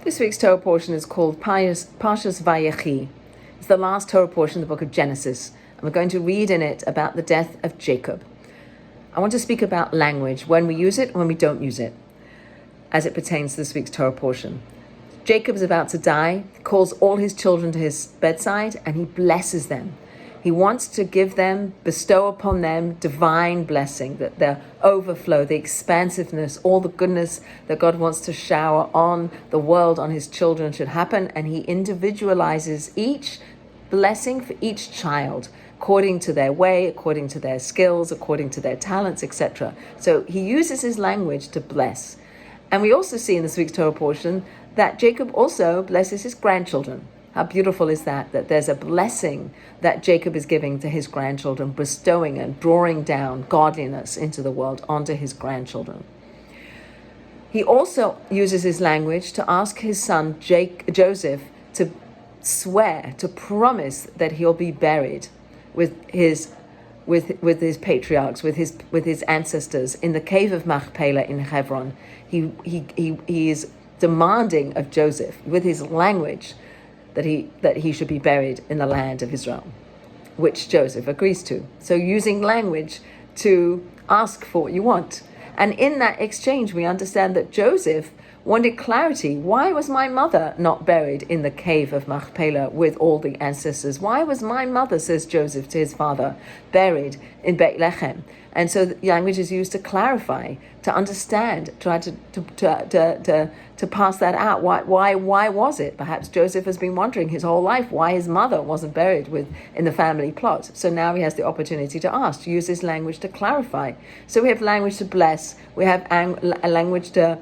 This week's Torah portion is called Parshas Vayechi. It's the last Torah portion of the book of Genesis, and we're going to read in it about the death of Jacob. I want to speak about language, when we use it and when we don't use it, as it pertains to this week's Torah portion. Jacob is about to die, calls all his children to his bedside, and he blesses them. He wants to give them, bestow upon them divine blessing, that the overflow, the expansiveness, all the goodness that God wants to shower on the world, on his children should happen. And he individualizes each blessing for each child, according to their way, according to their skills, according to their talents, etc. So he uses his language to bless. And we also see in this week's Torah portion that Jacob also blesses his grandchildren. How beautiful is that there's a blessing that Jacob is giving to his grandchildren, bestowing and drawing down godliness into the world onto his grandchildren. He also uses his language to ask his son Joseph to swear, to promise that he'll be buried with his patriarchs, with his ancestors in the cave of Machpelah in Hebron. He is demanding of Joseph with his language that he should be buried in the land of Israel, which Joseph agrees to. So using language to ask for what you want. And in that exchange, we understand that Joseph wanted clarity. Why was my mother not buried in the cave of Machpelah with all the ancestors? Why was my mother, says Joseph to his father, buried in Bethlehem? And so the language is used to clarify, to understand, try to pass that out. Why was it? Perhaps Joseph has been wondering his whole life why his mother wasn't buried in the family plot. So now he has the opportunity to ask, to use this language to clarify. So we have language to bless, we have a language to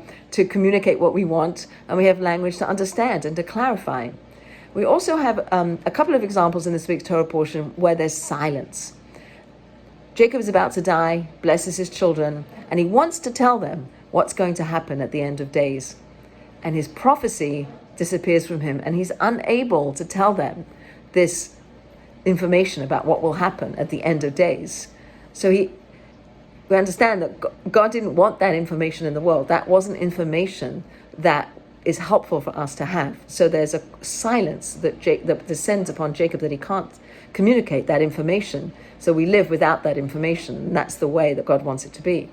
communicate what we want, and we have language to understand and to clarify. We also have a couple of examples in this week's Torah portion where there's silence. Jacob is about to die, blesses his children, and he wants to tell them what's going to happen at the end of days. And his prophecy disappears from him, and he's unable to tell them this information about what will happen at the end of days. So we understand that God didn't want that information in the world. That wasn't information that is helpful for us to have. So there's a silence that descends upon Jacob, that he can't communicate that information. So we live without that information, and that's the way that God wants it to be.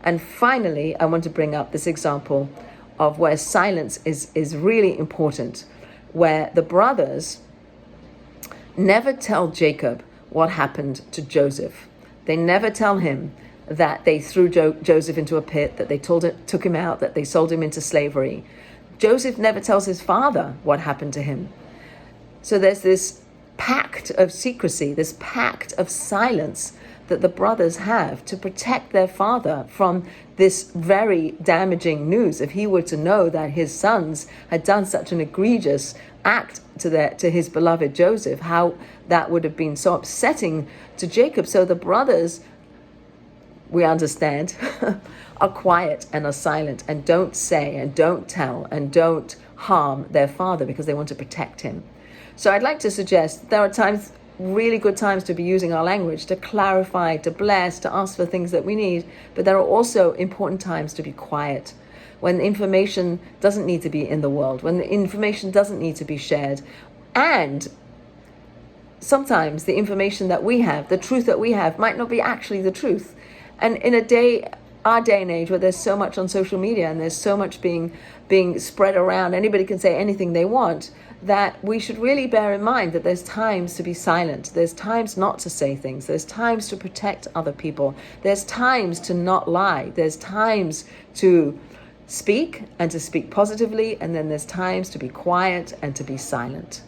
And finally, I want to bring up this example of where silence is really important, where the brothers never tell Jacob what happened to Joseph. They never tell him that they threw Joseph into a pit, that they took him out, that they sold him into slavery. Joseph never tells his father what happened to him. So there's this pact of secrecy, this pact of silence that the brothers have to protect their father from this very damaging news. If he were to know that his sons had done such an egregious act to his beloved Joseph, how that would have been so upsetting to Jacob. So the brothers, we understand, are quiet and are silent and don't say and don't tell and don't harm their father because they want to protect him. So I'd like to suggest there are times, really good times, to be using our language to clarify, to bless, to ask for things that we need. But there are also important times to be quiet, when the information doesn't need to be in the world, when the information doesn't need to be shared. And sometimes the information that we have, the truth that we have, might not be actually the truth. And in our day and age, where there's so much on social media and there's so much being spread around, anybody can say anything they want, that we should really bear in mind that there's times to be silent. There's times not to say things. There's times to protect other people. There's times to not lie. There's times to speak and to speak positively. And then there's times to be quiet and to be silent.